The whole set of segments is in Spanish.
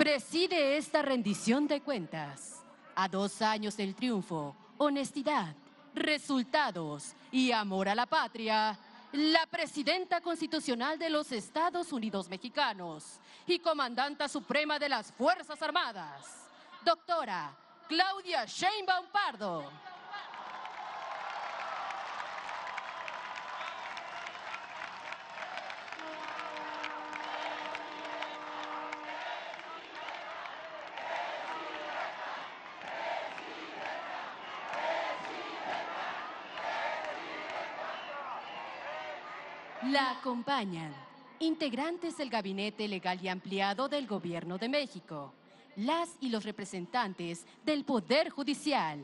Preside esta rendición de cuentas. A 2 años del triunfo, honestidad, resultados y amor a la patria, la Presidenta Constitucional de los Estados Unidos Mexicanos y Comandanta Suprema de las Fuerzas Armadas, doctora Claudia Sheinbaum Pardo. La acompañan integrantes del Gabinete Legal y Ampliado del Gobierno de México, las y los representantes del Poder Judicial,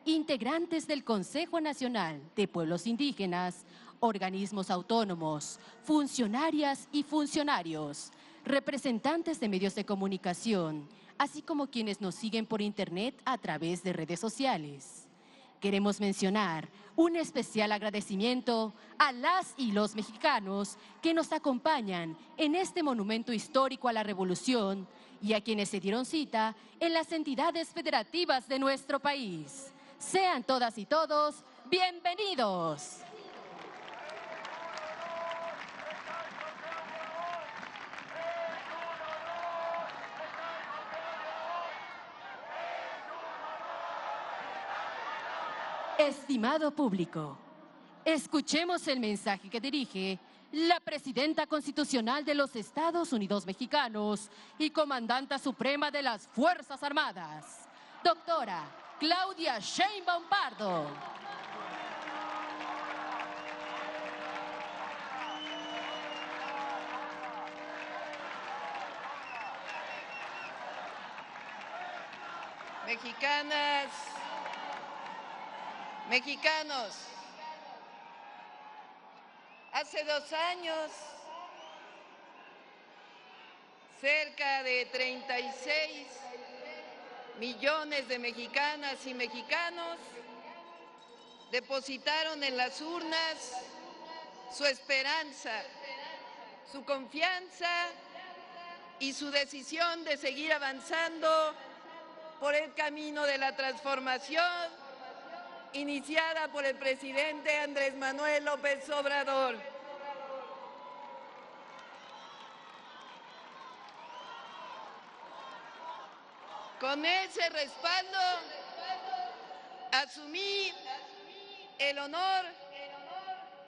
integrantes del Consejo Nacional de Pueblos Indígenas, organismos autónomos, funcionarias y funcionarios, representantes de medios de comunicación, así como quienes nos siguen por Internet a través de redes sociales. Queremos mencionar un especial agradecimiento a las y los mexicanos que nos acompañan en este monumento histórico a la Revolución y a quienes se dieron cita en las entidades federativas de nuestro país. Sean todas y todos bienvenidos. Estimado público, escuchemos el mensaje que dirige la Presidenta Constitucional de los Estados Unidos Mexicanos y Comandanta Suprema de las Fuerzas Armadas, doctora Claudia Sheinbaum Pardo. Mexicanas, mexicanos, hace 2 años, cerca de 36 millones de mexicanas y mexicanos depositaron en las urnas su esperanza, su confianza y su decisión de seguir avanzando por el camino de la transformación iniciada por el presidente Andrés Manuel López Obrador. Con ese respaldo, asumí el honor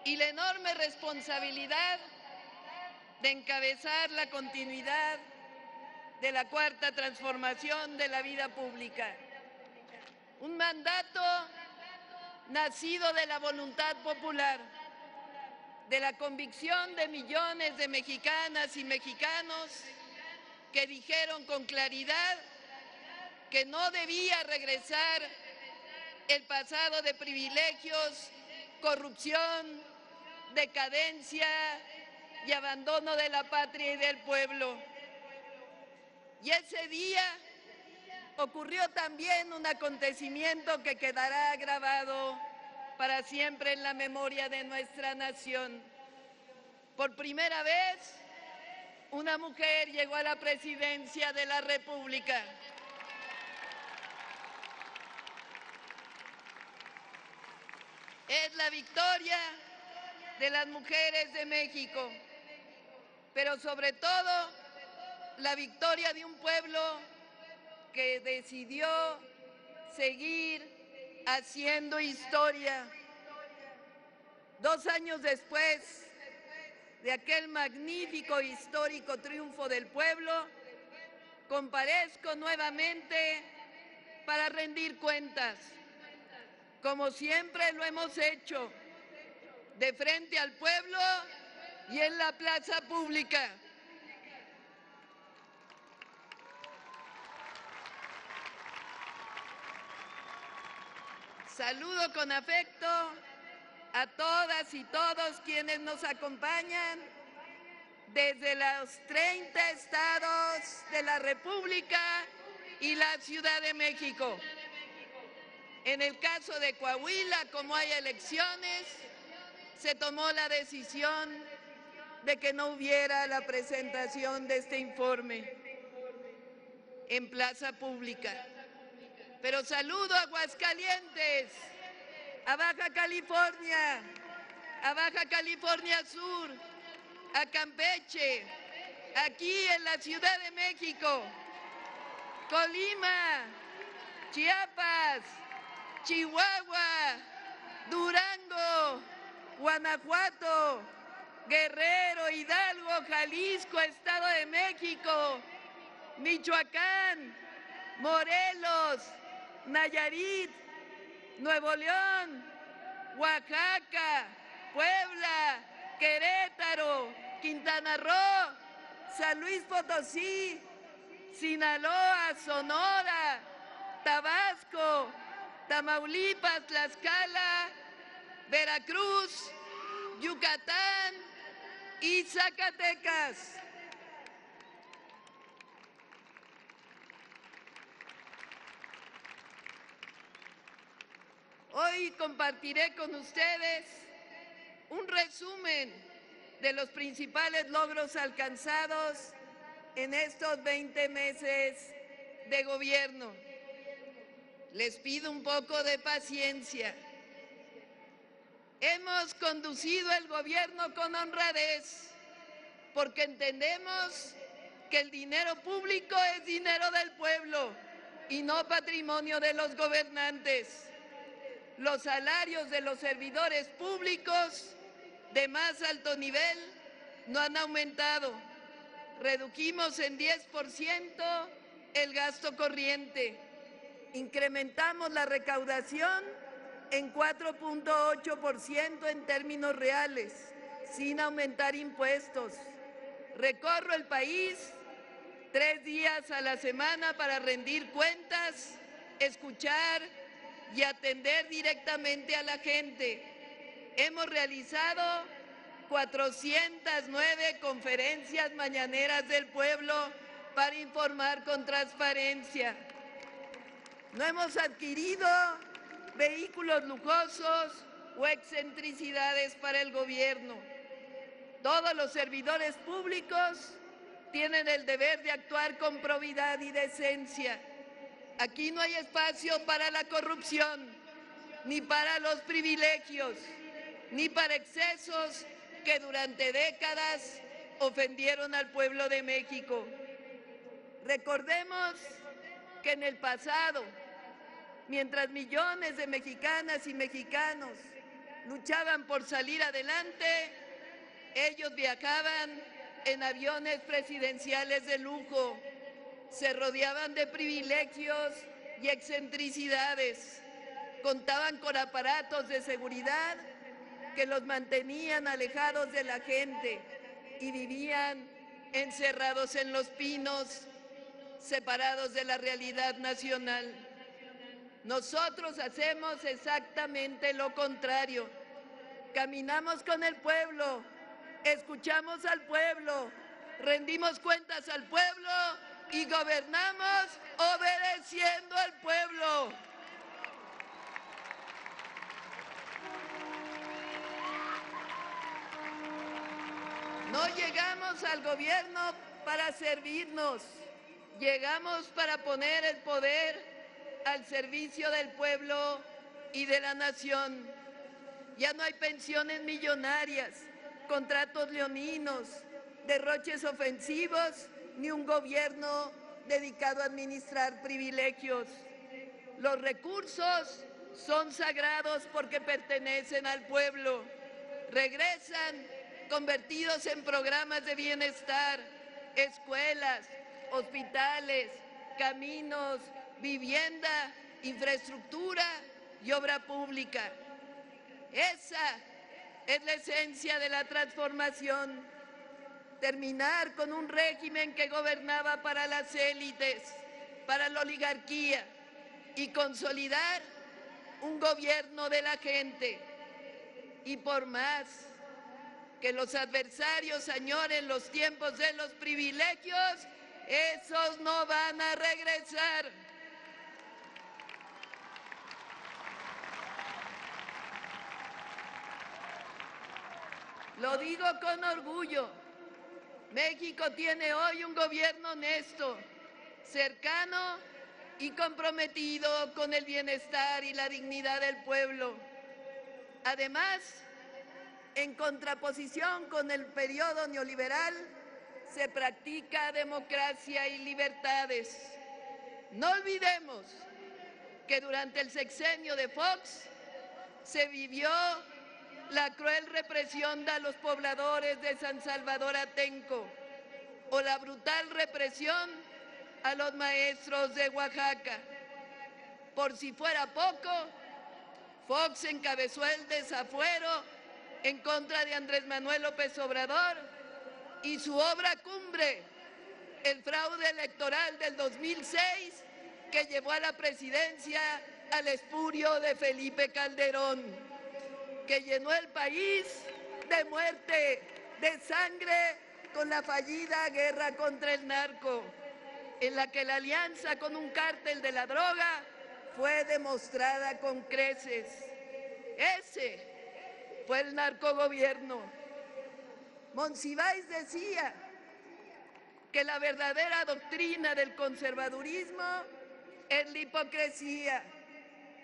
y la enorme responsabilidad de encabezar la continuidad de la cuarta transformación de la vida pública. Un mandato nacido de la voluntad popular, de la convicción de millones de mexicanas y mexicanos que dijeron con claridad que no debía regresar el pasado de privilegios, corrupción, decadencia y abandono de la patria y del pueblo. Y ese día ocurrió también un acontecimiento que quedará grabado para siempre en la memoria de nuestra nación. Por primera vez, una mujer llegó a la presidencia de la República. Es la victoria de las mujeres de México, pero sobre todo la victoria de un pueblo que decidió seguir haciendo historia. 2 años después de aquel magnífico e histórico triunfo del pueblo, comparezco nuevamente para rendir cuentas, como siempre lo hemos hecho, de frente al pueblo y en la plaza pública. Saludo con afecto a todas y todos quienes nos acompañan desde los 30 estados de la República y la Ciudad de México. En el caso de Coahuila, como hay elecciones, se tomó la decisión de que no hubiera la presentación de este informe. en plaza pública. Pero saludo a Aguascalientes, a Baja California Sur, a Campeche, aquí en la Ciudad de México, Colima, Chiapas, Chihuahua, Durango, Guanajuato, Guerrero, Hidalgo, Jalisco, Estado de México, Michoacán, Morelos, Nayarit, Nuevo León, Oaxaca, Puebla, Querétaro, Quintana Roo, San Luis Potosí, Sinaloa, Sonora, Tabasco, Tamaulipas, Tlaxcala, Veracruz, Yucatán y Zacatecas. Hoy compartiré con ustedes un resumen de los principales logros alcanzados en estos 20 meses de gobierno. Les pido un poco de paciencia. Hemos conducido el gobierno con honradez porque entendemos que el dinero público es dinero del pueblo y no patrimonio de los gobernantes. Los salarios de los servidores públicos de más alto nivel no han aumentado. Redujimos en 10% el gasto corriente. Incrementamos la recaudación en 4.8% en términos reales, sin aumentar impuestos. Recorro el país 3 días a la semana para rendir cuentas, escuchar y atender directamente a la gente. Hemos realizado 409 conferencias mañaneras del pueblo para informar con transparencia. No hemos adquirido vehículos lujosos o excentricidades para el gobierno. Todos los servidores públicos tienen el deber de actuar con probidad y decencia. Aquí no hay espacio para la corrupción, ni para los privilegios, ni para excesos que durante décadas ofendieron al pueblo de México. Recordemos que en el pasado, mientras millones de mexicanas y mexicanos luchaban por salir adelante, ellos viajaban en aviones presidenciales de lujo, se rodeaban de privilegios y excentricidades, contaban con aparatos de seguridad que los mantenían alejados de la gente y vivían encerrados en los pinos, separados de la realidad nacional. Nosotros hacemos exactamente lo contrario. Caminamos con el pueblo, escuchamos al pueblo, rendimos cuentas al pueblo y gobernamos obedeciendo al pueblo. No llegamos al gobierno para servirnos, llegamos para poner el poder al servicio del pueblo y de la nación. Ya no hay pensiones millonarias, contratos leoninos, derroches ofensivos, ni un gobierno dedicado a administrar privilegios. Los recursos son sagrados porque pertenecen al pueblo. Regresan convertidos en programas de bienestar, escuelas, hospitales, caminos, vivienda, infraestructura y obra pública. Esa es la esencia de la transformación. Terminar con un régimen que gobernaba para las élites, para la oligarquía, y consolidar un gobierno de la gente. Y por más que los adversarios añoren los tiempos de los privilegios, esos no van a regresar. Lo digo con orgullo. México tiene hoy un gobierno honesto, cercano y comprometido con el bienestar y la dignidad del pueblo. Además, en contraposición con el periodo neoliberal, se practica democracia y libertades. No olvidemos que durante el sexenio de Fox se vivió la cruel represión de los pobladores de San Salvador Atenco o la brutal represión a los maestros de Oaxaca. Por si fuera poco, Fox encabezó el desafuero en contra de Andrés Manuel López Obrador y su obra cumbre, el fraude electoral del 2006, que llevó a la presidencia al espurio de Felipe Calderón, que llenó el país de muerte, de sangre, con la fallida guerra contra el narco, en la que la alianza con un cártel de la droga fue demostrada con creces. Ese fue el narcogobierno. Monsiváis decía que la verdadera doctrina del conservadurismo es la hipocresía,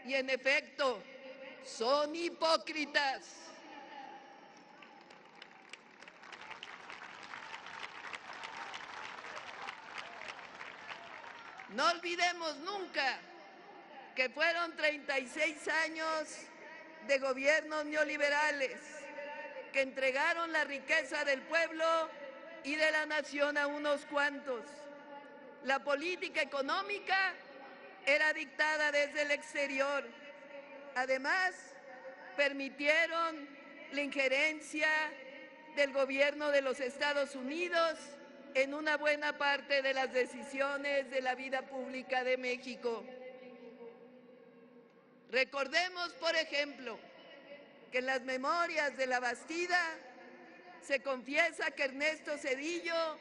y en efecto, son hipócritas. No olvidemos nunca que fueron 36 años de gobiernos neoliberales que entregaron la riqueza del pueblo y de la nación a unos cuantos. La política económica era dictada desde el exterior. Además, permitieron la injerencia del gobierno de los Estados Unidos en una buena parte de las decisiones de la vida pública de México. Recordemos, por ejemplo, que en las memorias de la Bastida se confiesa que Ernesto Zedillo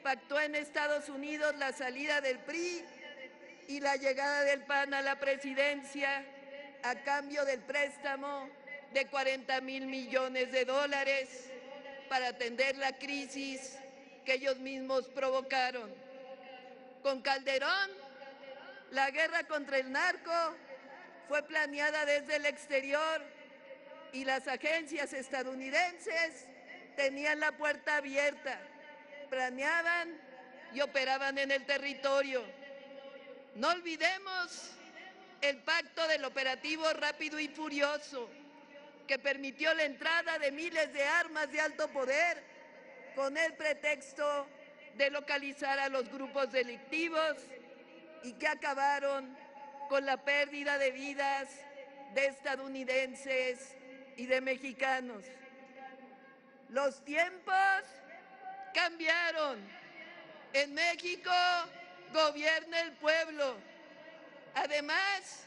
pactó en Estados Unidos la salida del PRI y la llegada del PAN a la presidencia a cambio del préstamo de 40,000 millones de dólares para atender la crisis que ellos mismos provocaron. Con Calderón, la guerra contra el narco fue planeada desde el exterior y las agencias estadounidenses tenían la puerta abierta, planeaban y operaban en el territorio. No olvidemos el pacto del operativo Rápido y Furioso, que permitió la entrada de miles de armas de alto poder con el pretexto de localizar a los grupos delictivos y que acabaron con la pérdida de vidas de estadounidenses y de mexicanos. Los tiempos cambiaron. En México gobierna el pueblo. Además,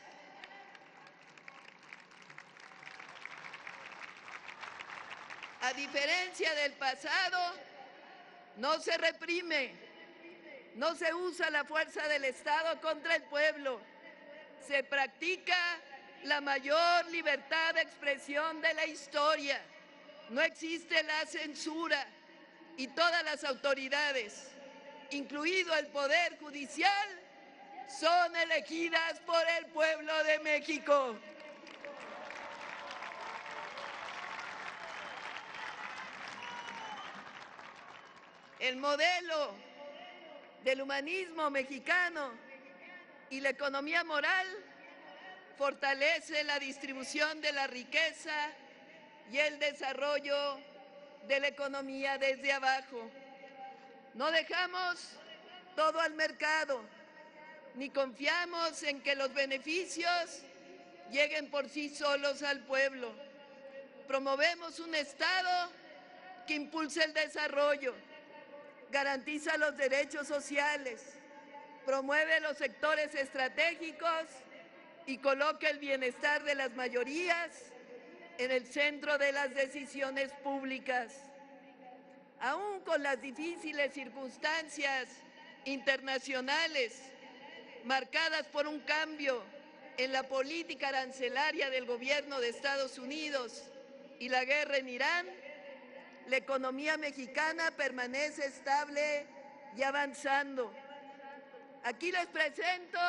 a diferencia del pasado, no se reprime, no se usa la fuerza del Estado contra el pueblo. Se practica la mayor libertad de expresión de la historia. No existe la censura y todas las autoridades, incluido el Poder Judicial, son elegidas por el pueblo de México. El modelo del humanismo mexicano y la economía moral fortalece la distribución de la riqueza y el desarrollo de la economía desde abajo. No dejamos todo al mercado, ni confiamos en que los beneficios lleguen por sí solos al pueblo. Promovemos un Estado que impulse el desarrollo, garantiza los derechos sociales, promueve los sectores estratégicos y coloca el bienestar de las mayorías en el centro de las decisiones públicas. Aún con las difíciles circunstancias internacionales marcadas por un cambio en la política arancelaria del gobierno de Estados Unidos y la guerra en Irán, la economía mexicana permanece estable y avanzando. Aquí les presento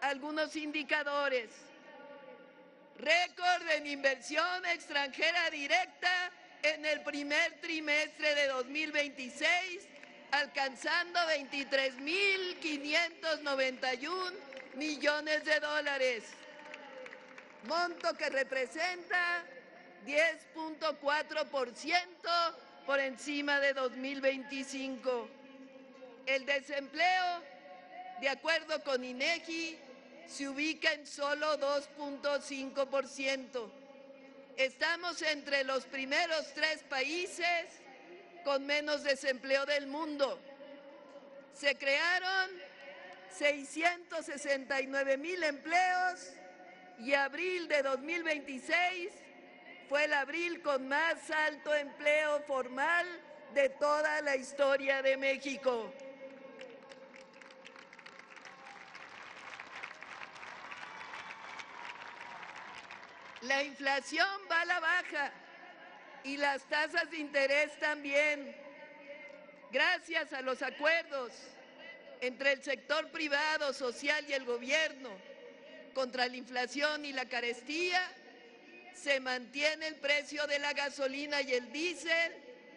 algunos indicadores. Récord en inversión extranjera directa en el primer trimestre de 2026, alcanzando 23.591 millones de dólares, monto que representa 10.4% por encima de 2025. El desempleo, de acuerdo con INEGI, se ubica en solo 2.5%. Estamos entre los primeros 3 países con menos desempleo del mundo. Se crearon 669,000 empleos y abril de 2026 fue el abril con más alto empleo formal de toda la historia de México. La inflación va a la baja y las tasas de interés también. Gracias a los acuerdos entre el sector privado, social y el gobierno contra la inflación y la carestía, se mantiene el precio de la gasolina y el diésel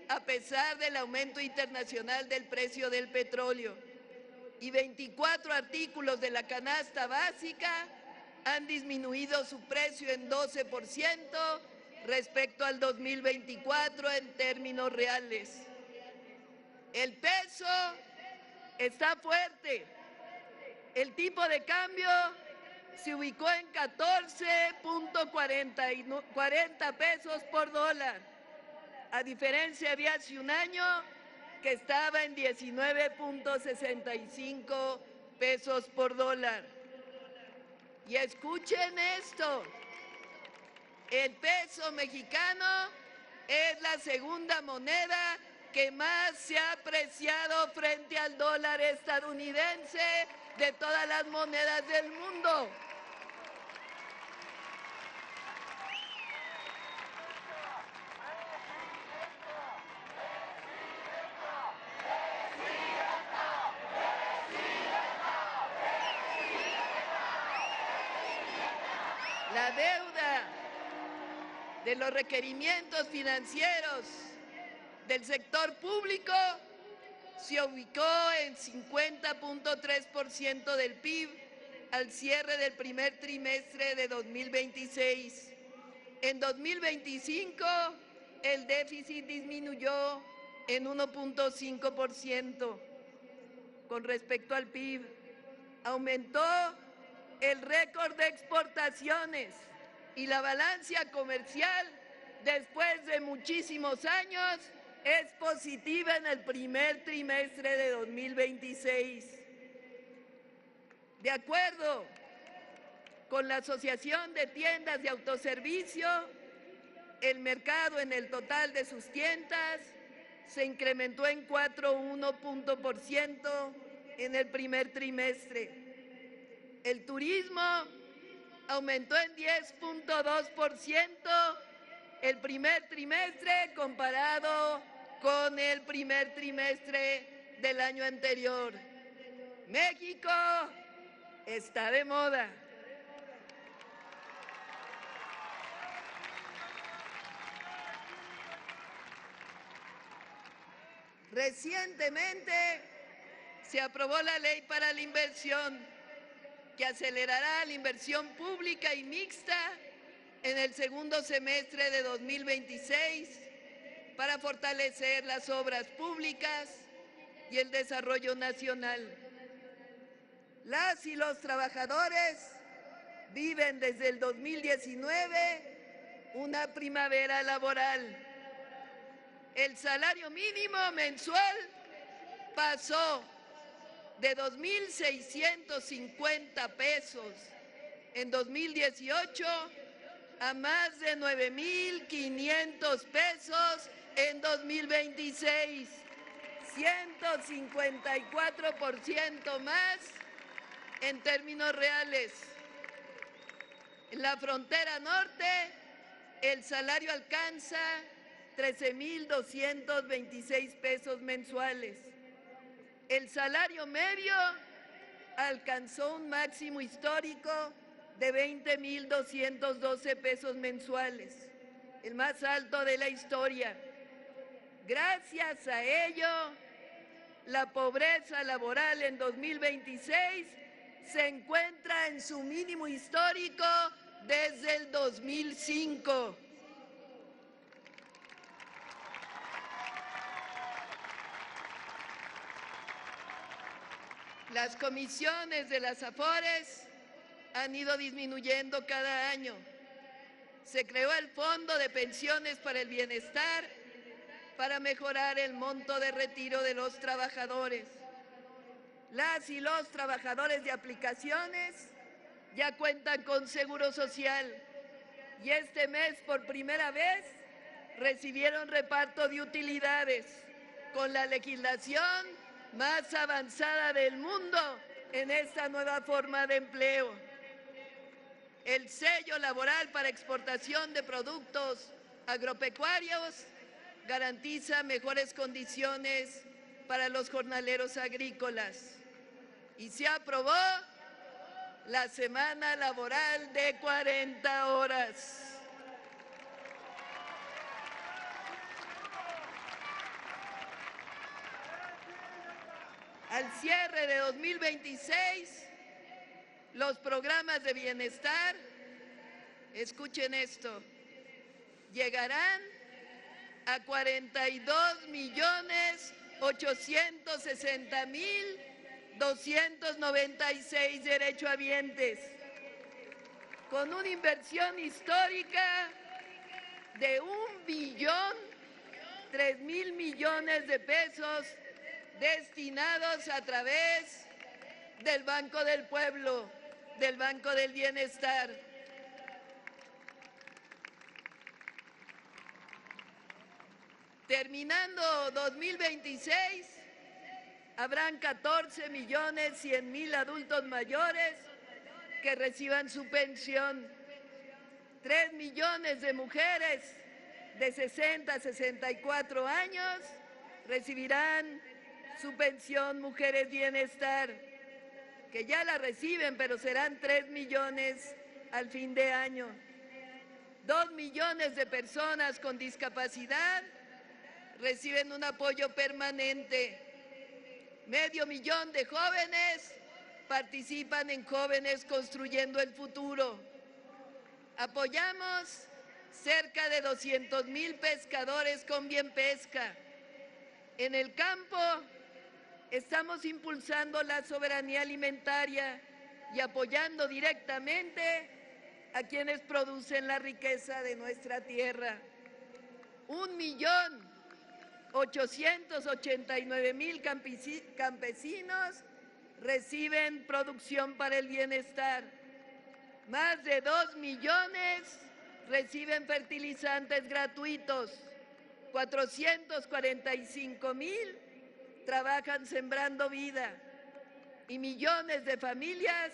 a pesar del aumento internacional del precio del petróleo. Y 24 artículos de la canasta básica han disminuido su precio en 12% respecto al 2024 en términos reales. El peso está fuerte. El tipo de cambio se ubicó en 14.40 pesos por dólar, a diferencia de hace un año que estaba en 19.65 pesos por dólar. Y escuchen esto, el peso mexicano es la segunda moneda que más se ha apreciado frente al dólar estadounidense de todas las monedas del mundo. La deuda de los requerimientos financieros del sector público se ubicó en 50.3% del PIB al cierre del primer trimestre de 2026. En 2025, el déficit disminuyó en 1.5%. Con respecto al PIB, aumentó el récord de exportaciones y la balanza comercial, después de muchísimos años, es positiva en el primer trimestre de 2026. De acuerdo con la Asociación de Tiendas de Autoservicio, el mercado en el total de sus tiendas se incrementó en 4.1% en el primer trimestre. El turismo aumentó en 10.2% el primer trimestre comparado con el primer trimestre del año anterior. México está de moda. Recientemente se aprobó la Ley para la Inversión, que acelerará la inversión pública y mixta en el segundo semestre de 2026 para fortalecer las obras públicas y el desarrollo nacional. Las y los trabajadores viven desde el 2019 una primavera laboral. El salario mínimo mensual pasó de 2.650 pesos en 2018 a más de 9.500 pesos en 2026, 154% más en términos reales. En la frontera norte, el salario alcanza 13.226 pesos mensuales. El salario medio alcanzó un máximo histórico de 20,212 pesos mensuales, el más alto de la historia. Gracias a ello, la pobreza laboral en 2026 se encuentra en su mínimo histórico desde el 2005. Las comisiones de las AFORES han ido disminuyendo cada año. Se creó el Fondo de Pensiones para el Bienestar para mejorar el monto de retiro de los trabajadores. Las y los trabajadores de aplicaciones ya cuentan con seguro social y este mes por primera vez recibieron reparto de utilidades con la legislación más avanzada del mundo en esta nueva forma de empleo. El sello laboral para exportación de productos agropecuarios garantiza mejores condiciones para los jornaleros agrícolas y se aprobó la semana laboral de 40 horas. Al cierre de 2026, los programas de bienestar, escuchen esto, llegarán a 42,860,296 derechohabientes, con una inversión histórica de 1,003,000 millones de pesos destinados a través del Banco del Pueblo, del Banco del Bienestar. Terminando 2026, habrán 14,100,000 adultos mayores que reciban su pensión. 3 millones de mujeres de 60 a 64 años recibirán su pensión Mujeres Bienestar, que ya la reciben, pero serán 3 millones al fin de año. 2 millones de personas con discapacidad reciben un apoyo permanente. 500,000 de jóvenes participan en Jóvenes Construyendo el Futuro. Apoyamos cerca de 200,000 pescadores con Bienpesca. En el campo estamos impulsando la soberanía alimentaria y apoyando directamente a quienes producen la riqueza de nuestra tierra. 1,889,000 campesinos reciben producción para el bienestar. Más de 2 millones reciben fertilizantes gratuitos. 445,000 trabajan sembrando vida y millones de familias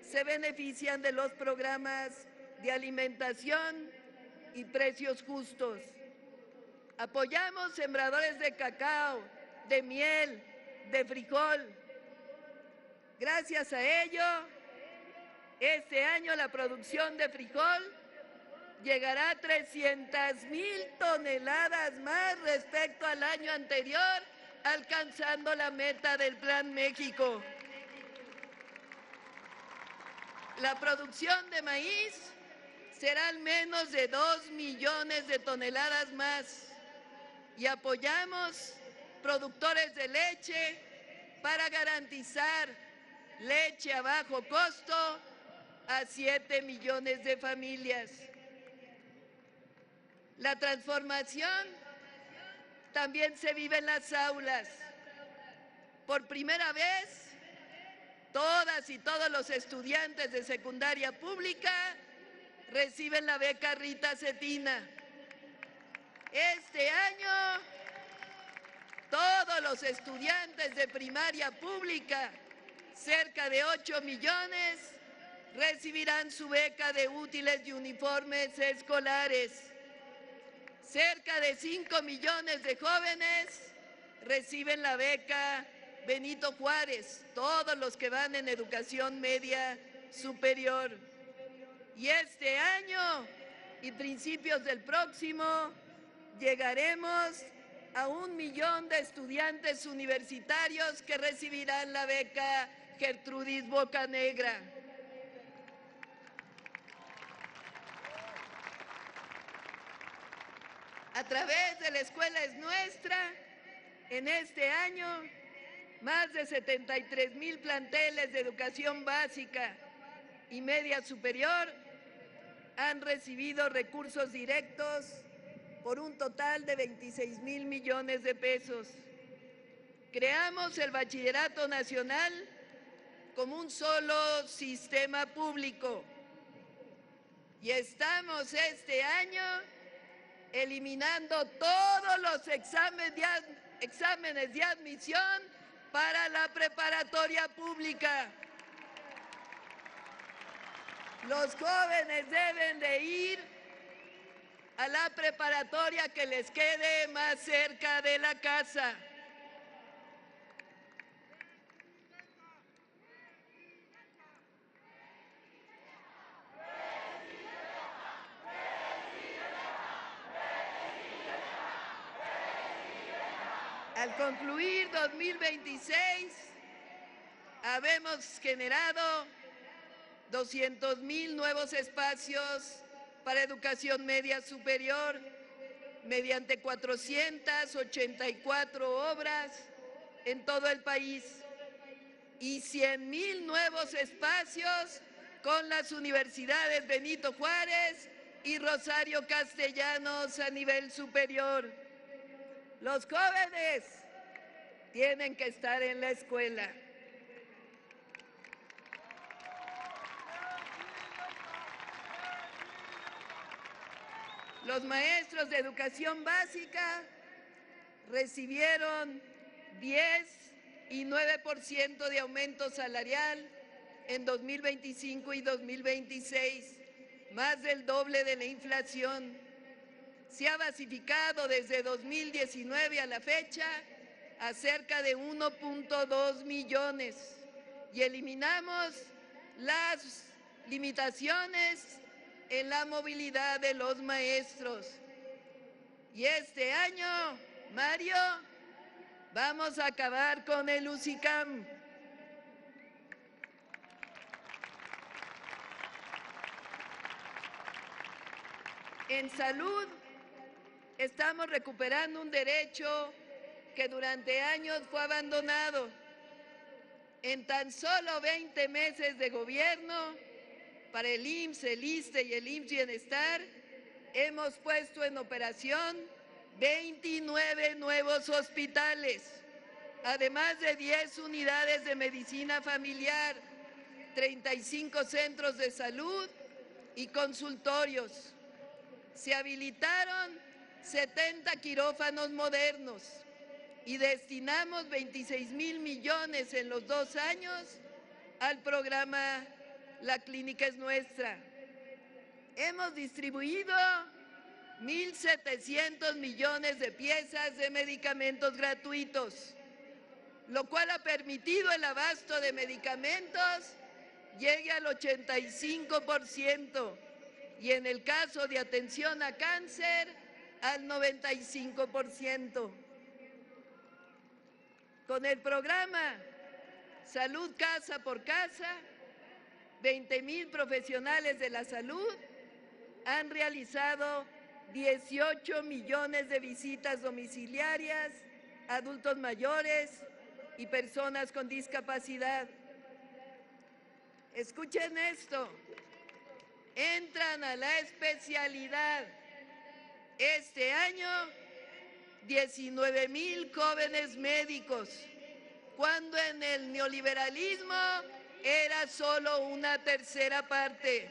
se benefician de los programas de alimentación y precios justos. Apoyamos sembradores de cacao, de miel, de frijol. Gracias a ello, este año la producción de frijol llegará a 300,000 toneladas más respecto al año anterior, alcanzando la meta del Plan México. La producción de maíz será al menos de 2 millones de toneladas más y apoyamos productores de leche para garantizar leche a bajo costo a 7 millones de familias. La transformación también se vive en las aulas. Por primera vez, todas y todos los estudiantes de secundaria pública reciben la beca Rita Cetina. Este año, todos los estudiantes de primaria pública, cerca de 8 millones, recibirán su beca de útiles y uniformes escolares. Cerca de 5 millones de jóvenes reciben la beca Benito Juárez, todos los que van en educación media superior. Y este año y principios del próximo llegaremos a 1 millón de estudiantes universitarios que recibirán la beca Gertrudis Bocanegra. A través de la Escuela Es Nuestra, en este año, más de 73,000 planteles de educación básica y media superior han recibido recursos directos por un total de 26,000 millones de pesos. Creamos el Bachillerato Nacional como un solo sistema público y estamos este año eliminando todos los exámenes de admisión para la preparatoria pública. Los jóvenes deben de ir a la preparatoria que les quede más cerca de la casa. Al concluir 2026, habemos generado 200,000 nuevos espacios para educación media superior mediante 484 obras en todo el país y 100,000 nuevos espacios con las universidades Benito Juárez y Rosario Castellanos a nivel superior. Los jóvenes tienen que estar en la escuela. Los maestros de educación básica recibieron 10 y 9% de aumento salarial en 2025 y 2026, más del doble de la inflación. Se ha basificado desde 2019 a la fecha a cerca de 1.2 millones y eliminamos las limitaciones en la movilidad de los maestros. Y este año, Mario, vamos a acabar con el UCICAM. En salud, estamos recuperando un derecho que durante años fue abandonado. En tan solo 20 meses de gobierno, para el IMSS, el ISSSTE y el IMSS Bienestar, hemos puesto en operación 29 nuevos hospitales, además de 10 unidades de medicina familiar, 35 centros de salud y consultorios. Se habilitaron 70 quirófanos modernos y destinamos 26,000 millones en los 2 años al programa La Clínica Es Nuestra. Hemos distribuido 1,700 millones de piezas de medicamentos gratuitos, lo cual ha permitido el abasto de medicamentos llegue al 85% y en el caso de atención a cáncer al 95%. Con el programa Salud Casa por Casa, 20,000 profesionales de la salud han realizado 18 millones de visitas domiciliarias a adultos mayores y personas con discapacidad. Escuchen esto, entran a la especialidad este año 19,000 jóvenes médicos, cuando en el neoliberalismo era solo una tercera parte.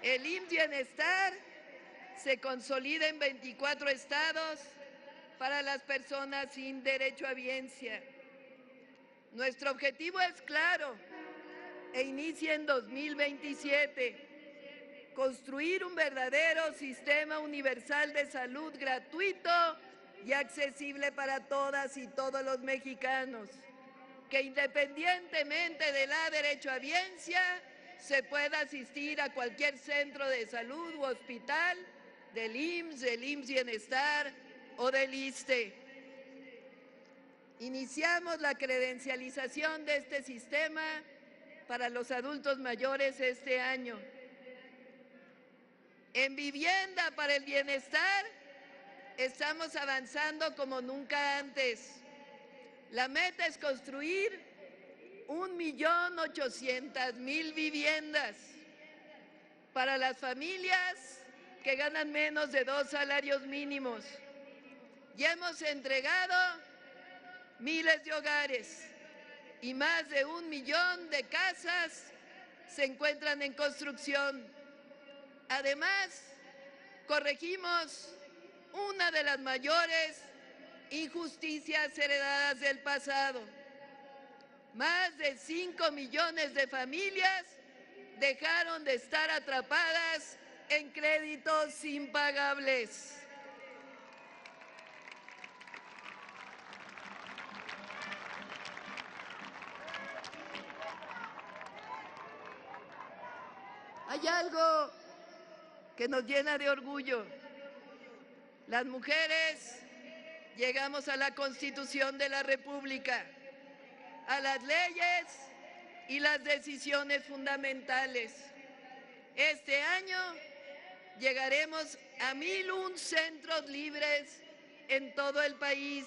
El IMSS Bienestar se consolida en 24 estados para las personas sin derecho a biencia. Nuestro objetivo es claro e inicia en 2027. construir un verdadero sistema universal de salud gratuito y accesible para todas y todos los mexicanos, que independientemente de la derechohabiencia se pueda asistir a cualquier centro de salud u hospital del IMSS Bienestar o del ISSSTE. Iniciamos la credencialización de este sistema para los adultos mayores este año. En vivienda para el bienestar estamos avanzando como nunca antes. La meta es construir 1.800.000 viviendas para las familias que ganan menos de 2 salarios mínimos. Ya hemos entregado miles de hogares y más de 1 millón de casas se encuentran en construcción. Además, corregimos una de las mayores injusticias heredadas del pasado. Más de 5 millones de familias dejaron de estar atrapadas en créditos impagables. Hay algo que nos llena de orgullo. Las mujeres llegamos a la Constitución de la República, a las leyes y las decisiones fundamentales. Este año llegaremos a 1,001 centros libres en todo el país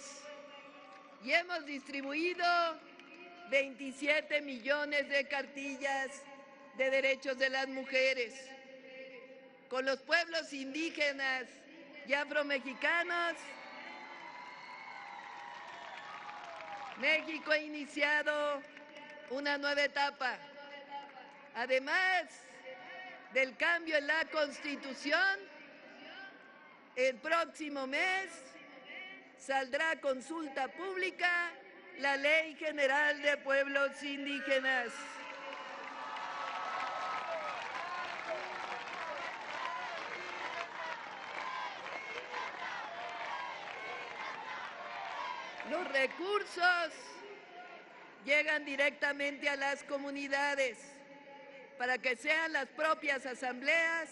y hemos distribuido 27 millones de cartillas de derechos de las mujeres. Con los pueblos indígenas y afromexicanos, México ha iniciado una nueva etapa. Además del cambio en la Constitución, el próximo mes saldrá a consulta pública la Ley General de Pueblos Indígenas. Los recursos llegan directamente a las comunidades para que sean las propias asambleas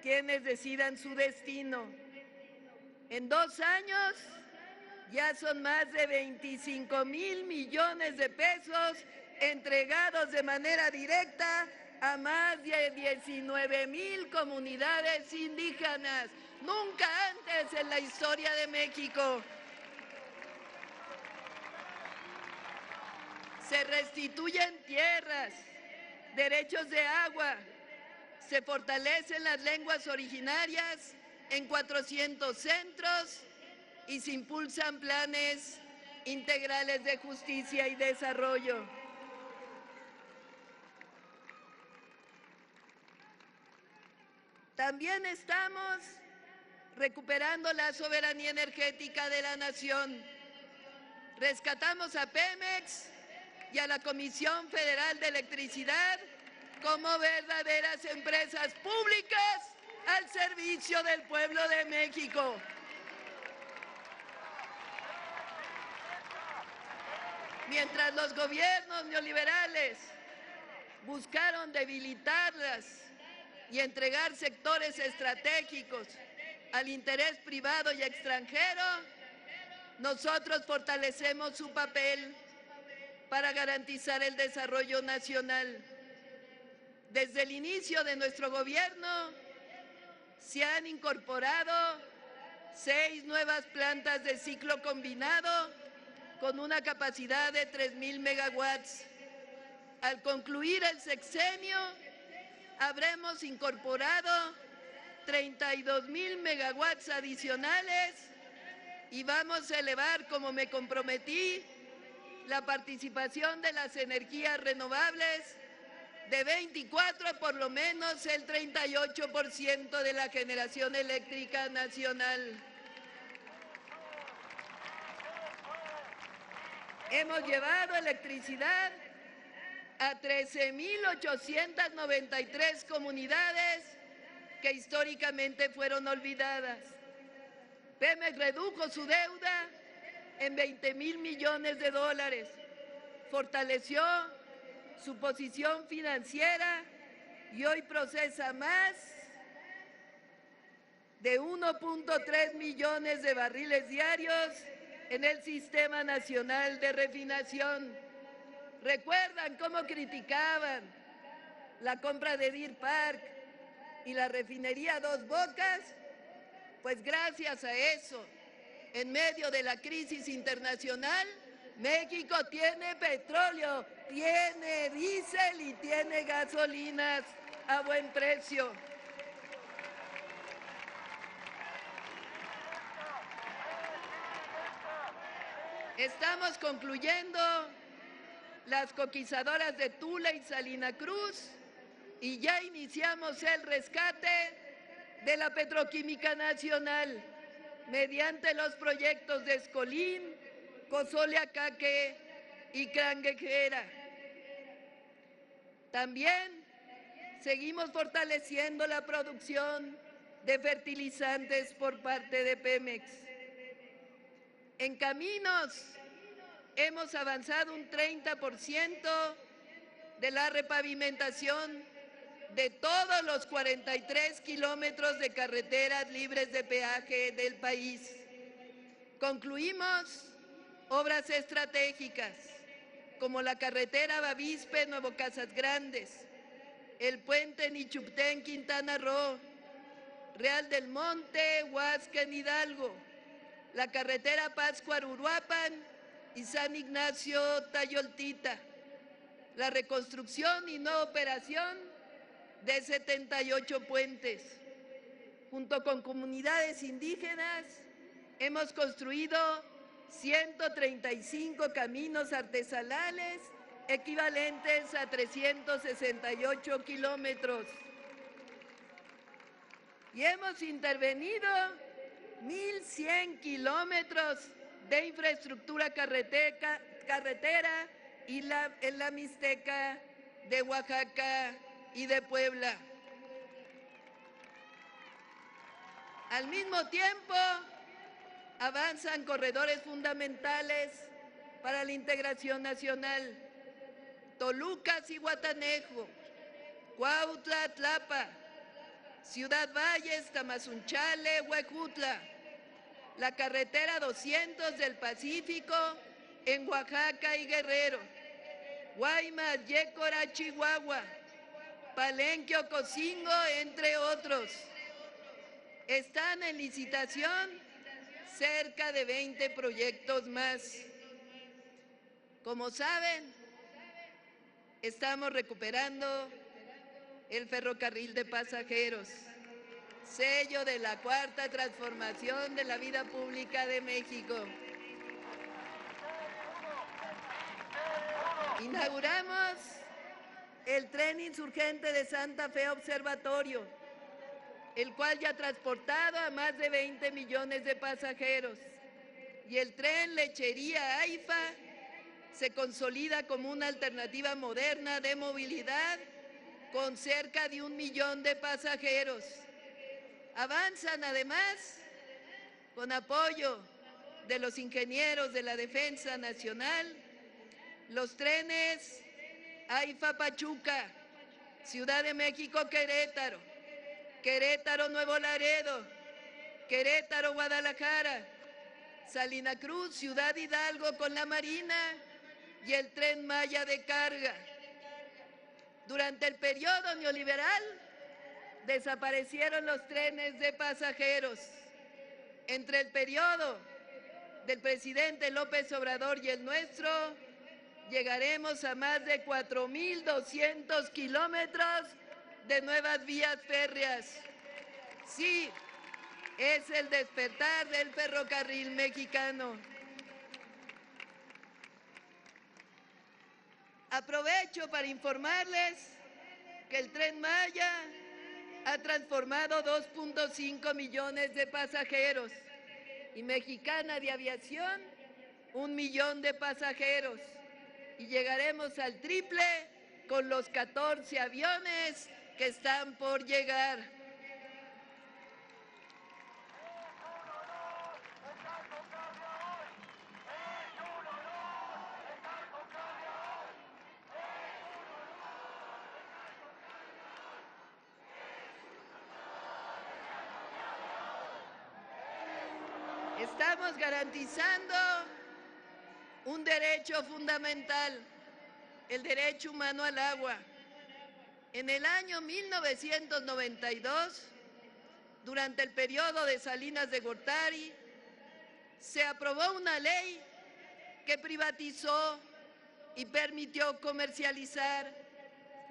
quienes decidan su destino. En 2 años ya son más de 25,000 millones de pesos entregados de manera directa a más de 19,000 comunidades indígenas. Nunca antes en la historia de México. Se restituyen tierras, derechos de agua, se fortalecen las lenguas originarias en 400 centros y se impulsan planes integrales de justicia y desarrollo. También estamos recuperando la soberanía energética de la nación. Rescatamos a Pemex y a la Comisión Federal de Electricidad como verdaderas empresas públicas al servicio del pueblo de México. Mientras los gobiernos neoliberales buscaron debilitarlas y entregar sectores estratégicos al interés privado y extranjero, nosotros fortalecemos su papel para garantizar el desarrollo nacional. Desde el inicio de nuestro gobierno se han incorporado 6 nuevas plantas de ciclo combinado con una capacidad de 3,000 megawatts. Al concluir el sexenio, habremos incorporado 32,000 megawatts adicionales y vamos a elevar, como me comprometí, la participación de las energías renovables de 24 a por lo menos el 38% de la generación eléctrica nacional. Hemos llevado electricidad a 13,893 comunidades que históricamente fueron olvidadas. Pemex redujo su deuda en 20,000 millones de dólares, fortaleció su posición financiera y hoy procesa más de 1.3 millones de barriles diarios en el Sistema Nacional de Refinación. ¿Recuerdan cómo criticaban la compra de Deer Park y la refinería Dos Bocas? Pues gracias a eso, en medio de la crisis internacional, México tiene petróleo, tiene diésel y tiene gasolinas a buen precio. Estamos concluyendo las coquizadoras de Tula y Salina Cruz y ya iniciamos el rescate de la Petroquímica Nacional mediante los proyectos de Escolín, Cozoleacaque y Cangrejera. También seguimos fortaleciendo la producción de fertilizantes por parte de Pemex. En caminos hemos avanzado un 30% de la repavimentación de todos los 43 kilómetros de carreteras libres de peaje del país. Concluimos obras estratégicas como la carretera Bavispe-Nuevo Casas Grandes, el puente Nichuptén, Quintana Roo, Real del Monte, Huasca en Hidalgo, la carretera Pátzcuaro-Uruapan y San Ignacio-Tayoltita, la reconstrucción y no operación de 78 puentes. Junto con comunidades indígenas, hemos construido 135 caminos artesanales equivalentes a 368 kilómetros. Y hemos intervenido 1,100 kilómetros de infraestructura carretera en la Mixteca de Oaxaca y de Puebla. Al mismo tiempo, avanzan corredores fundamentales para la integración nacional. Toluca-Zihuatanejo, Cuautla-Tlapa, Ciudad Valles, Tamazunchale, Huejutla, la carretera 200 del Pacífico en Oaxaca y Guerrero, Guaymas, Yécora, Chihuahua, Palenque, Ocosingo, entre otros. Están en licitación cerca de 20 proyectos más. Como saben, estamos recuperando el ferrocarril de pasajeros, sello de la cuarta transformación de la vida pública de México. Inauguramos el tren insurgente de Santa Fe Observatorio, el cual ya ha transportado a más de 20 millones de pasajeros. Y el tren Lechería AIFA se consolida como una alternativa moderna de movilidad con cerca de 1 millón de pasajeros. Avanzan además con apoyo de los ingenieros de la Defensa Nacional los trenes AIFA Pachuca, Ciudad de México Querétaro, Querétaro Nuevo Laredo, Querétaro Guadalajara, Salina Cruz, Ciudad Hidalgo con la Marina y el Tren Maya de carga. Durante el periodo neoliberal desaparecieron los trenes de pasajeros. Entre el periodo del presidente López Obrador y el nuestro, llegaremos a más de 4,200 kilómetros de nuevas vías férreas. Sí, es el despertar del ferrocarril mexicano. Aprovecho para informarles que el Tren Maya ha transformado 2.5 millones de pasajeros y Mexicana de Aviación 1 millón de pasajeros. Y llegaremos al triple con los 14 aviones que están por llegar. Estamos garantizando un derecho fundamental, el derecho humano al agua. En el año 1992, durante el periodo de Salinas de Gortari, se aprobó una ley que privatizó y permitió comercializar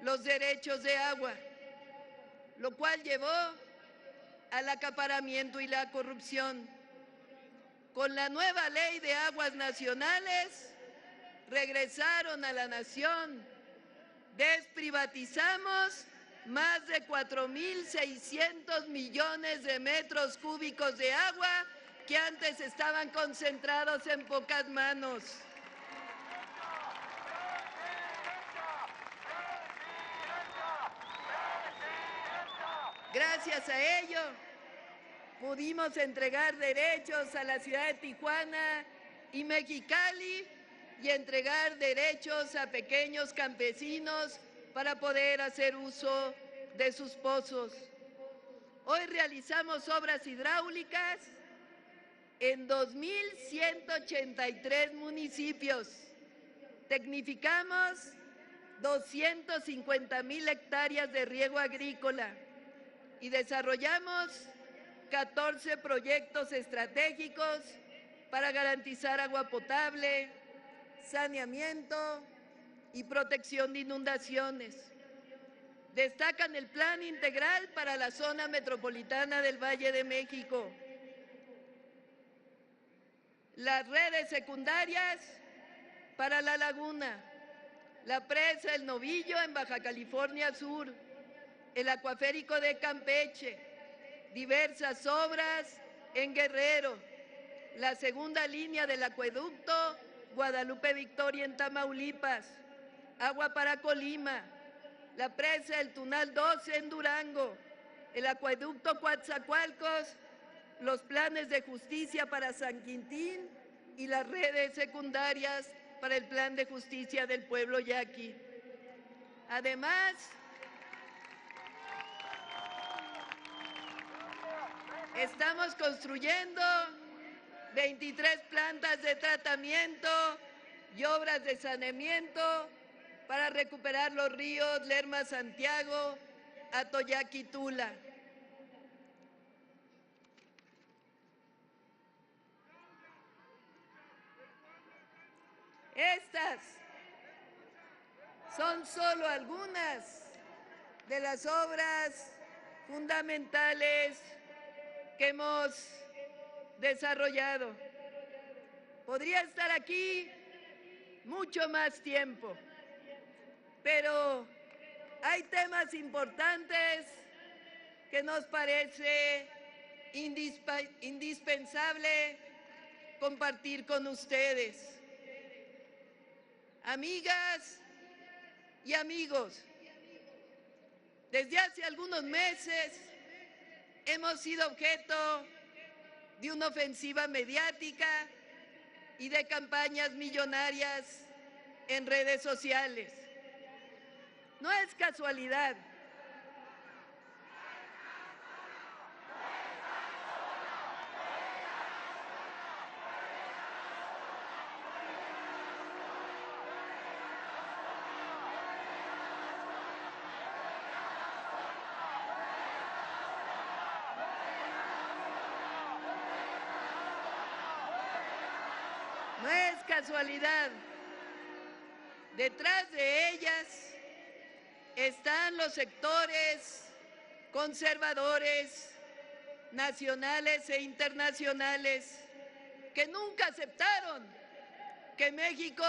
los derechos de agua, lo cual llevó al acaparamiento y la corrupción. Con la nueva ley de aguas nacionales, regresaron a la nación. Desprivatizamos más de 4.600 millones de metros cúbicos de agua que antes estaban concentrados en pocas manos. Gracias a ello, pudimos entregar derechos a la ciudad de Tijuana y Mexicali y entregar derechos a pequeños campesinos para poder hacer uso de sus pozos. Hoy realizamos obras hidráulicas en 2.183 municipios. Tecnificamos 250,000 hectáreas de riego agrícola y desarrollamos 14 proyectos estratégicos para garantizar agua potable, saneamiento y protección de inundaciones. Destacan el Plan Integral para la Zona Metropolitana del Valle de México, las redes secundarias para La Laguna, la presa El Novillo en Baja California Sur, el acuaférico de Campeche, diversas obras en Guerrero, la segunda línea del acueducto Guadalupe Victoria en Tamaulipas, agua para Colima, la presa El Tunal 12 en Durango, el acueducto Coatzacoalcos, los planes de justicia para San Quintín y las redes secundarias para el plan de justicia del pueblo yaqui. Además, estamos construyendo 23 plantas de tratamiento y obras de saneamiento para recuperar los ríos Lerma Santiago, Atoyac y Tula. Estas son solo algunas de las obras fundamentales que hemos desarrollado. Podría estar aquí mucho más tiempo, pero hay temas importantes que nos parece indispensable compartir con ustedes. Amigas y amigos, desde hace algunos meses hemos sido objeto de una ofensiva mediática y de campañas millonarias en redes sociales. No es casualidad. No es casualidad. Detrás de ellas están los sectores conservadores, nacionales e internacionales, que nunca aceptaron que México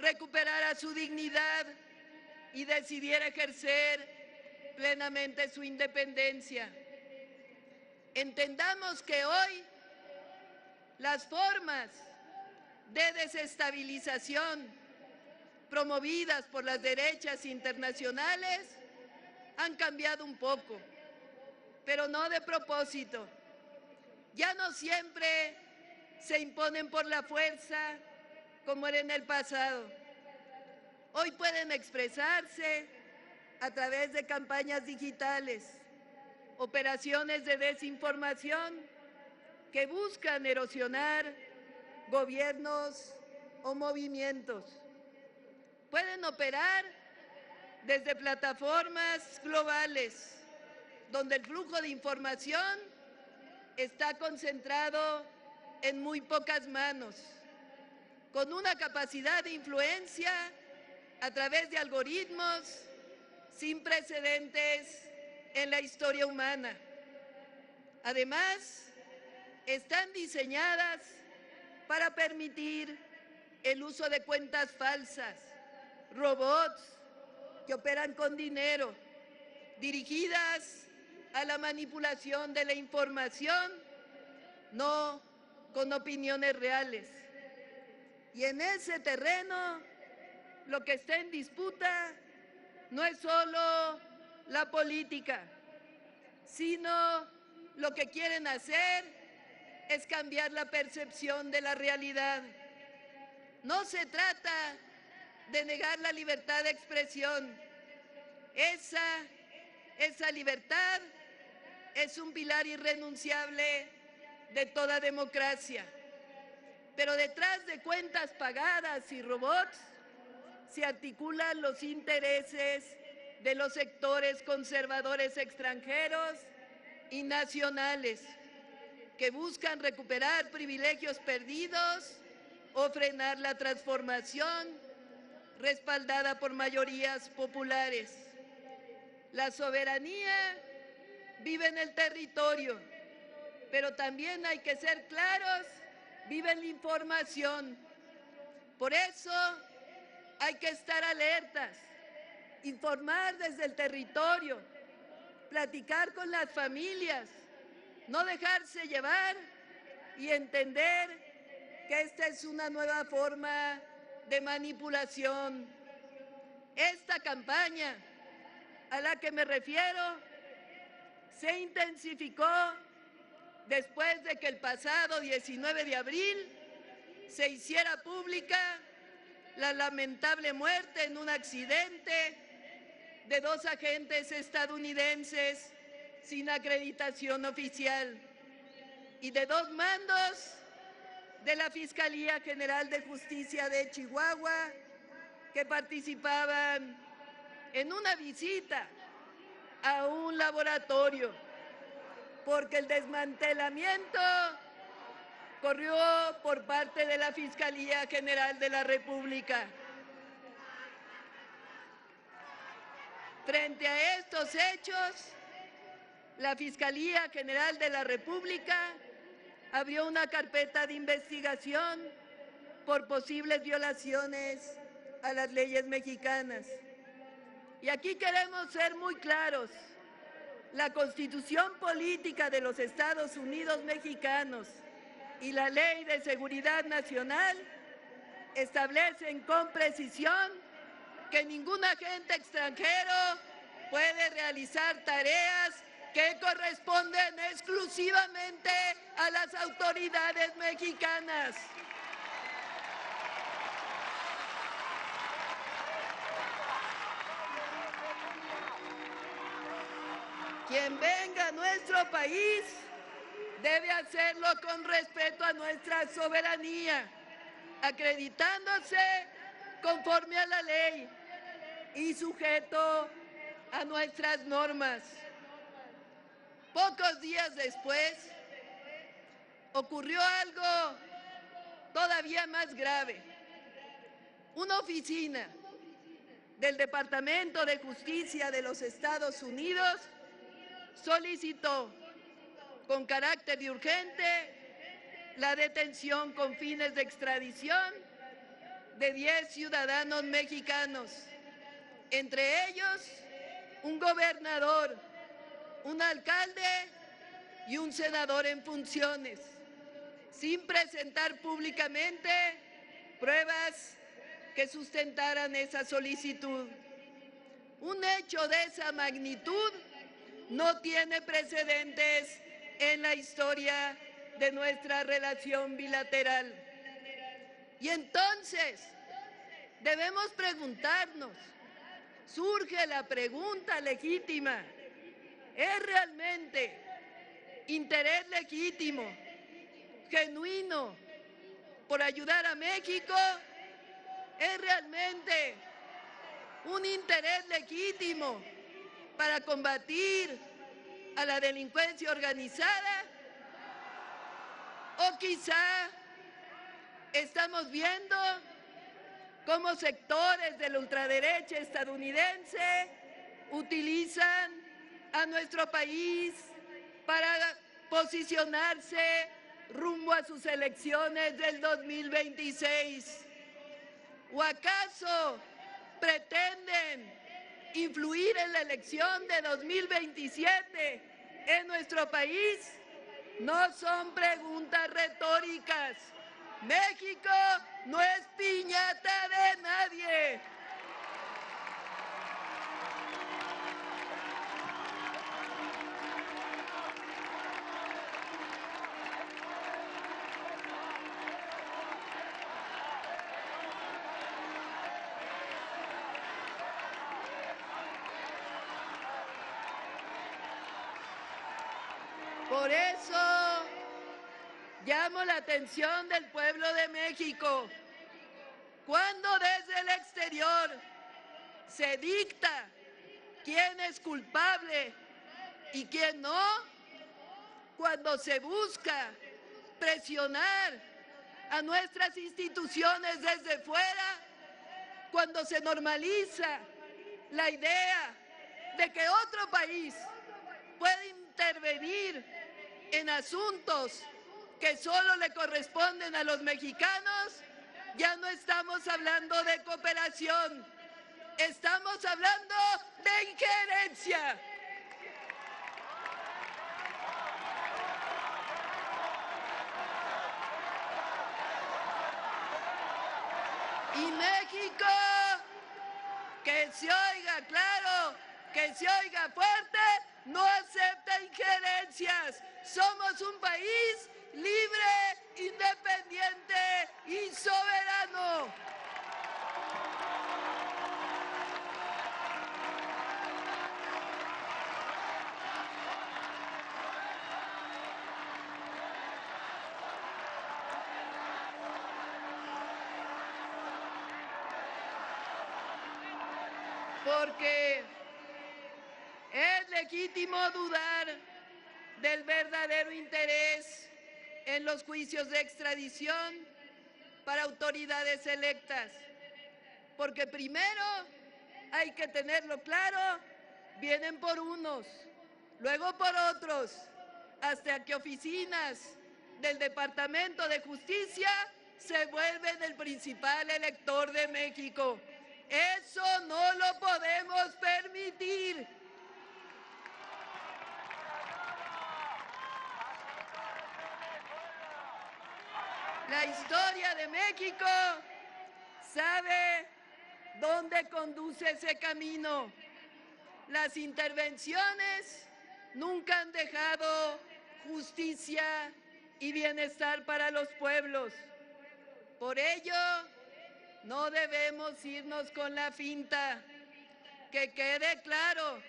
recuperara su dignidad y decidiera ejercer plenamente su independencia. Entendamos que hoy las formas de desestabilización promovidas por las derechas internacionales han cambiado un poco, pero no de propósito. Ya no siempre se imponen por la fuerza como era en el pasado. Hoy pueden expresarse a través de campañas digitales, operaciones de desinformación que buscan erosionar gobiernos o movimientos. Pueden operar desde plataformas globales, donde el flujo de información está concentrado en muy pocas manos, con una capacidad de influencia a través de algoritmos sin precedentes en la historia humana. Además, están diseñadas para permitir el uso de cuentas falsas, robots que operan con dinero, dirigidas a la manipulación de la información, no con opiniones reales. Y en ese terreno, lo que está en disputa no es solo la política, sino lo que quieren hacer es cambiar la percepción de la realidad. No se trata de negar la libertad de expresión. Esa libertad es un pilar irrenunciable de toda democracia. Pero detrás de cuentas pagadas y robots se articulan los intereses de los sectores conservadores extranjeros y nacionales que buscan recuperar privilegios perdidos o frenar la transformación respaldada por mayorías populares. La soberanía vive en el territorio, pero también hay que ser claros, vive en la información. Por eso hay que estar alertas, informar desde el territorio, platicar con las familias, no dejarse llevar y entender que esta es una nueva forma de manipulación. Esta campaña a la que me refiero se intensificó después de que el pasado 19 de abril se hiciera pública la lamentable muerte en un accidente de 2 agentes estadounidenses sin acreditación oficial y de 2 mandos de la Fiscalía General de Justicia de Chihuahua que participaban en una visita a un laboratorio, porque el desmantelamiento corrió por parte de la Fiscalía General de la República. Frente a estos hechos, la Fiscalía General de la República abrió una carpeta de investigación por posibles violaciones a las leyes mexicanas. Y aquí queremos ser muy claros. La Constitución Política de los Estados Unidos Mexicanos y la Ley de Seguridad Nacional establecen con precisión que ningún agente extranjero puede realizar tareas que corresponden exclusivamente a las autoridades mexicanas. Quien venga a nuestro país debe hacerlo con respeto a nuestra soberanía, acreditándose conforme a la ley y sujeto a nuestras normas. Pocos días después ocurrió algo todavía más grave. Una oficina del Departamento de Justicia de los Estados Unidos solicitó con carácter de urgente la detención con fines de extradición de 10 ciudadanos mexicanos, entre ellos un gobernador, un alcalde y un senador en funciones, sin presentar públicamente pruebas que sustentaran esa solicitud. Un hecho de esa magnitud no tiene precedentes en la historia de nuestra relación bilateral. Y entonces debemos preguntarnos, surge la pregunta legítima, ¿es realmente interés legítimo genuino por ayudar a México, es realmente un interés legítimo para combatir a la delincuencia organizada, o quizá estamos viendo cómo sectores de la ultraderecha estadounidense utilizan a nuestro país para posicionarse rumbo a sus elecciones del 2026. ¿O acaso pretenden influir en la elección de 2027 en nuestro país? No son preguntas retóricas. México no es piñata de nadie. Por eso llamo la atención del pueblo de México. Cuando desde el exterior se dicta quién es culpable y quién no, cuando se busca presionar a nuestras instituciones desde fuera, cuando se normaliza la idea de que otro país puede intervenir en asuntos que solo le corresponden a los mexicanos, ya no estamos hablando de cooperación, estamos hablando de injerencia. Y México, que se oiga claro, que se oiga fuerte, no acepta injerencias. Somos un país libre, independiente y soberano. Porque es legítimo dudar del verdadero interés en los juicios de extradición para autoridades electas. Porque primero, hay que tenerlo claro, vienen por unos, luego por otros, hasta que oficinas del Departamento de Justicia se vuelven el principal elector de México. Eso no lo podemos permitir. La historia de México sabe dónde conduce ese camino. Las intervenciones nunca han dejado justicia y bienestar para los pueblos. Por ello, no debemos irnos con la finta. Que quede claro,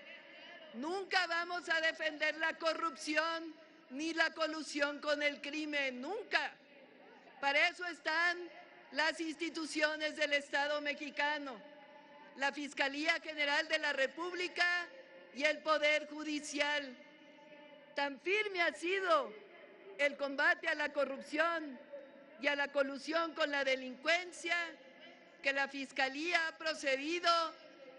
nunca vamos a defender la corrupción ni la colusión con el crimen, nunca. Para eso están las instituciones del Estado mexicano, la Fiscalía General de la República y el Poder Judicial. Tan firme ha sido el combate a la corrupción y a la colusión con la delincuencia que la Fiscalía ha procedido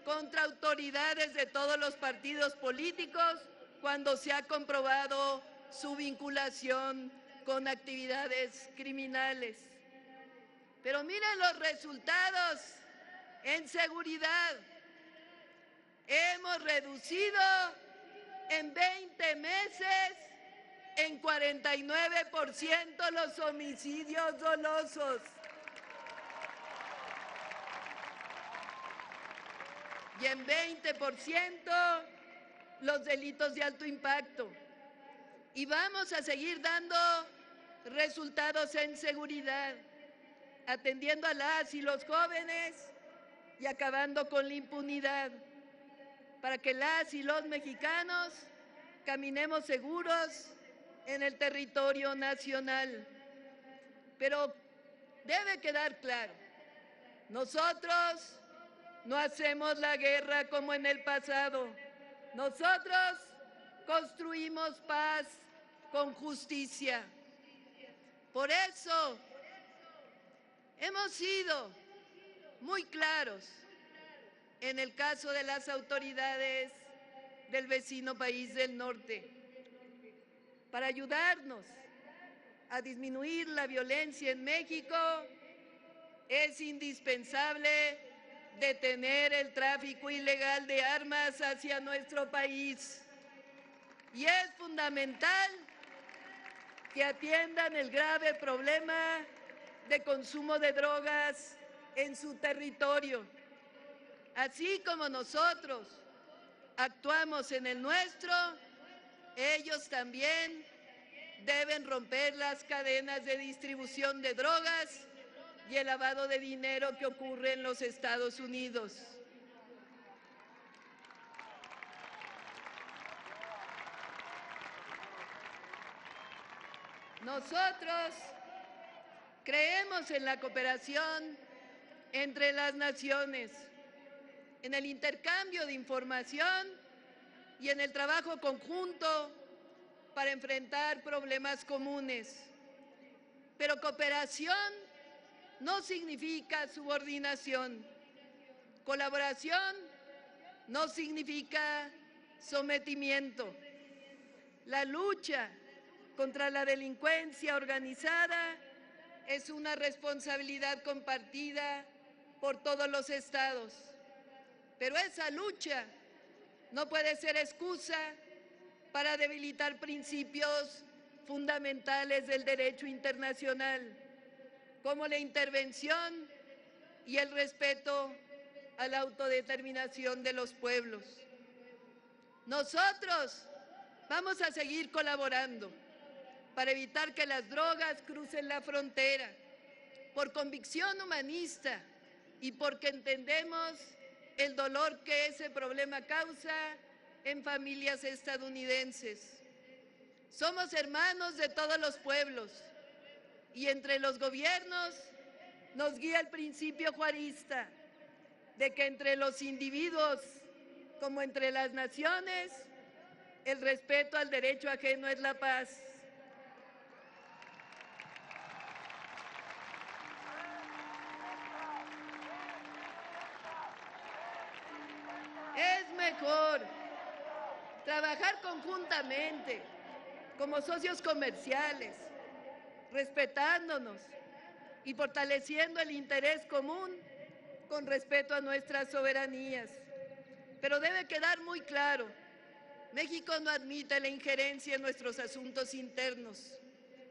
contra autoridades de todos los partidos políticos cuando se ha comprobado su vinculación con actividades criminales. Pero miren los resultados en seguridad. Hemos reducido en 20 meses en 49% los homicidios dolosos. Y en 20% los delitos de alto impacto. Y vamos a seguir dando resultados en seguridad, atendiendo a las y los jóvenes y acabando con la impunidad, para que las y los mexicanos caminemos seguros en el territorio nacional. Pero debe quedar claro, nosotros no hacemos la guerra como en el pasado. Nosotros construimos paz con justicia. Por eso hemos sido muy claros en el caso de las autoridades del vecino país del norte, para ayudarnos a disminuir la violencia en México. Es indispensable detener el tráfico ilegal de armas hacia nuestro país. Y es fundamental que atiendan el grave problema de consumo de drogas en su territorio. Así como nosotros actuamos en el nuestro, ellos también deben romper las cadenas de distribución de drogas y el lavado de dinero que ocurre en los Estados Unidos. Nosotros creemos en la cooperación entre las naciones, en el intercambio de información y en el trabajo conjunto para enfrentar problemas comunes. Pero cooperación no significa subordinación. Colaboración no significa sometimiento. La lucha contra la delincuencia organizada es una responsabilidad compartida por todos los estados. Pero esa lucha no puede ser excusa para debilitar principios fundamentales del derecho internacional, como la intervención y el respeto a la autodeterminación de los pueblos. Nosotros vamos a seguir colaborando para evitar que las drogas crucen la frontera, por convicción humanista y porque entendemos el dolor que ese problema causa en familias estadounidenses. Somos hermanos de todos los pueblos y entre los gobiernos nos guía el principio juarista de que entre los individuos como entre las naciones el respeto al derecho ajeno es la paz. Es mejor trabajar conjuntamente como socios comerciales, respetándonos y fortaleciendo el interés común con respeto a nuestras soberanías. Pero debe quedar muy claro, México no admite la injerencia en nuestros asuntos internos,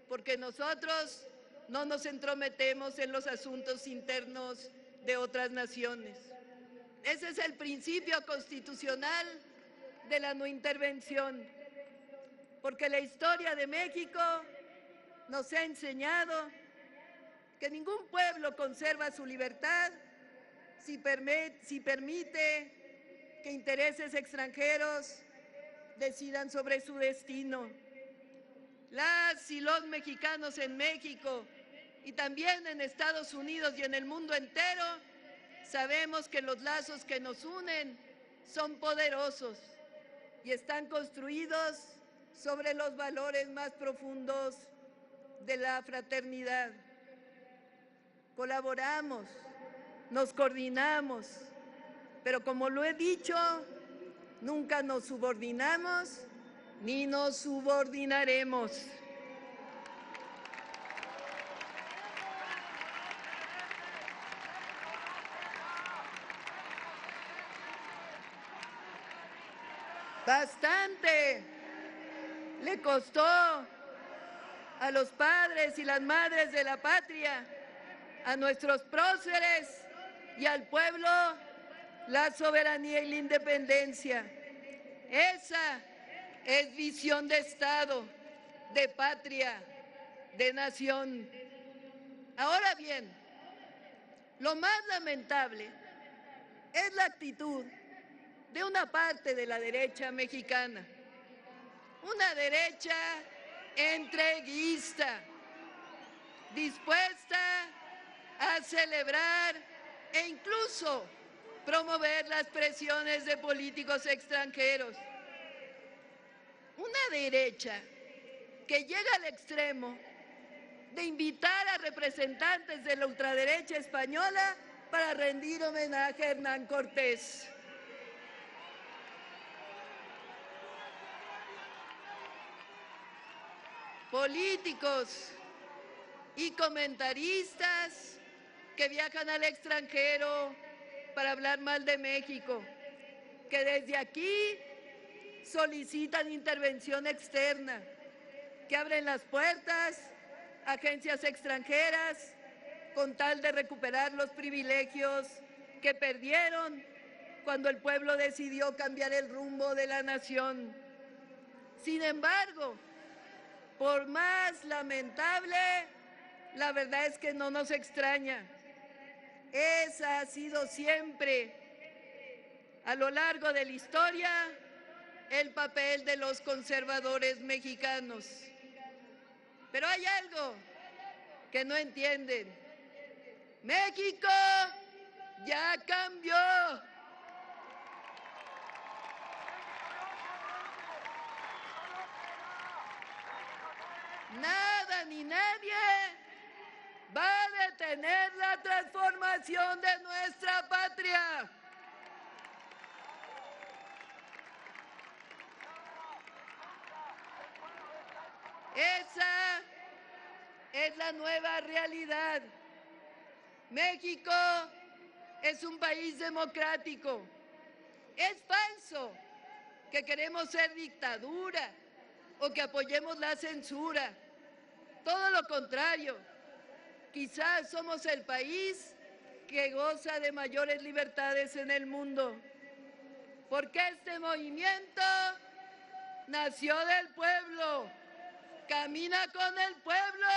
porque nosotros no nos entrometemos en los asuntos internos de otras naciones. Ese es el principio constitucional de la no intervención, porque la historia de México nos ha enseñado que ningún pueblo conserva su libertad si permite que intereses extranjeros decidan sobre su destino. Las y los mexicanos en México y también en Estados Unidos y en el mundo entero sabemos que los lazos que nos unen son poderosos y están construidos sobre los valores más profundos de la fraternidad. Colaboramos, nos coordinamos, pero como lo he dicho, nunca nos subordinamos ni nos subordinaremos. Bastante le costó a los padres y las madres de la patria, a nuestros próceres y al pueblo la soberanía y la independencia. Esa es visión de Estado, de patria, de nación. Ahora bien, lo más lamentable es la actitud de una parte de la derecha mexicana, una derecha entreguista, dispuesta a celebrar e incluso promover las presiones de políticos extranjeros. Una derecha que llega al extremo de invitar a representantes de la ultraderecha española para rendir homenaje a Hernán Cortés. Políticos y comentaristas que viajan al extranjero para hablar mal de México, que desde aquí solicitan intervención externa, que abren las puertas a agencias extranjeras con tal de recuperar los privilegios que perdieron cuando el pueblo decidió cambiar el rumbo de la nación. Sin embargo, por más lamentable, la verdad es que no nos extraña. Esa ha sido siempre, a lo largo de la historia, el papel de los conservadores mexicanos. Pero hay algo que no entienden. México ya cambió. Nada ni nadie va a detener la transformación de nuestra patria. Esa es la nueva realidad. México es un país democrático. Es falso que queremos ser dictadura o que apoyemos la censura. Todo lo contrario, quizás somos el país que goza de mayores libertades en el mundo, porque este movimiento nació del pueblo, camina con el pueblo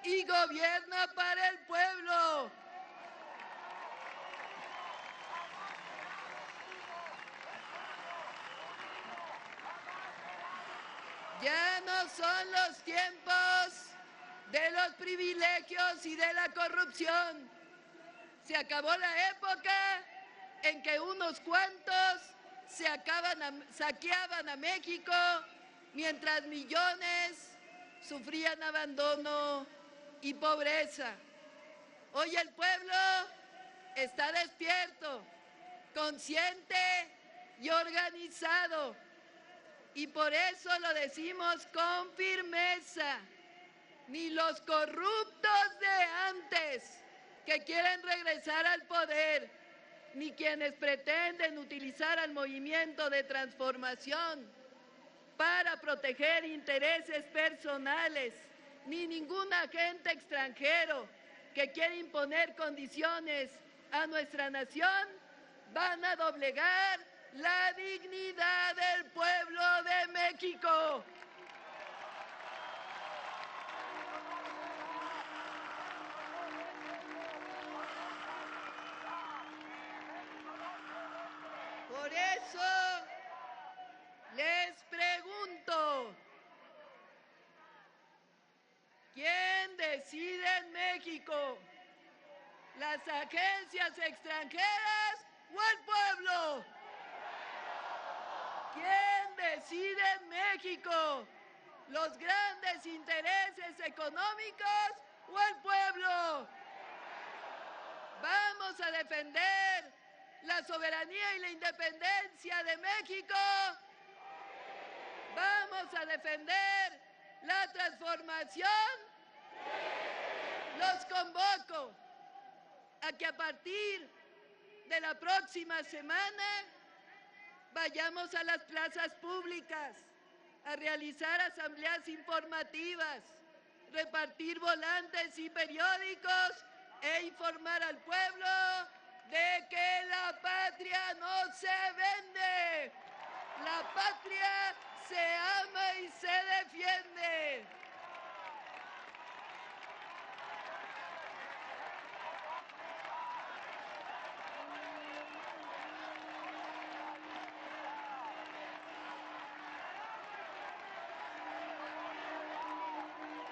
y gobierna para el pueblo. Ya no son los tiempos de los privilegios y de la corrupción. Se acabó la época en que unos cuantos saqueaban a México mientras millones sufrían abandono y pobreza. Hoy el pueblo está despierto, consciente y organizado. Y por eso lo decimos con firmeza. Ni los corruptos de antes que quieren regresar al poder, ni quienes pretenden utilizar al movimiento de transformación para proteger intereses personales, ni ningún agente extranjero que quiere imponer condiciones a nuestra nación, van a doblegar la dignidad del pueblo de México. Por eso les pregunto, ¿quién decide en México? ¿Las agencias extranjeras o el pueblo? ¿Quién decide en México? ¿Los grandes intereses económicos o el pueblo? Vamos a defender la soberanía y la independencia de México. Vamos a defender la transformación. Los convoco a que a partir de la próxima semana vayamos a las plazas públicas a realizar asambleas informativas, repartir volantes y periódicos e informar al pueblo de que la patria no se vende. La patria se ama y se defiende.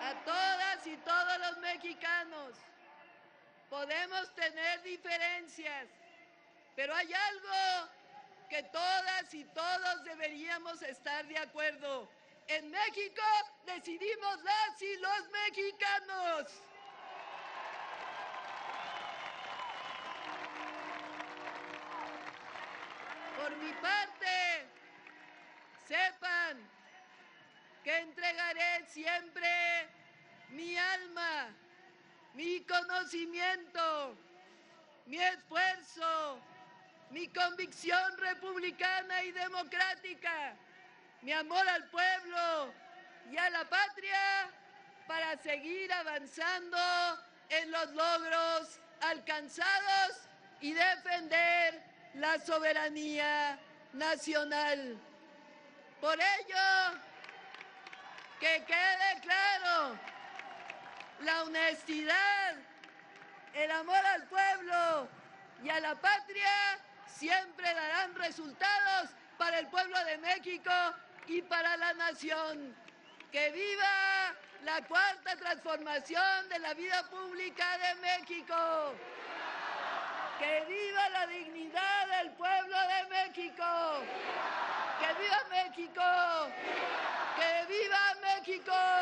A todas todas y todos los mexicanos. Podemos tener diferencias, pero hay algo que todas y todos deberíamos estar de acuerdo. En México decidimos las y los mexicanos. Por mi parte, sepan que entregaré siempre mi alma, mi conocimiento, mi esfuerzo, mi convicción republicana y democrática, mi amor al pueblo y a la patria para seguir avanzando en los logros alcanzados y defender la soberanía nacional. Por ello, que quede claro, la honestidad, el amor al pueblo y a la patria siempre darán resultados para el pueblo de México y para la nación. ¡Que viva la cuarta transformación de la vida pública de México! ¡Que viva la dignidad del pueblo de México! ¡Que viva México! ¡Que viva México!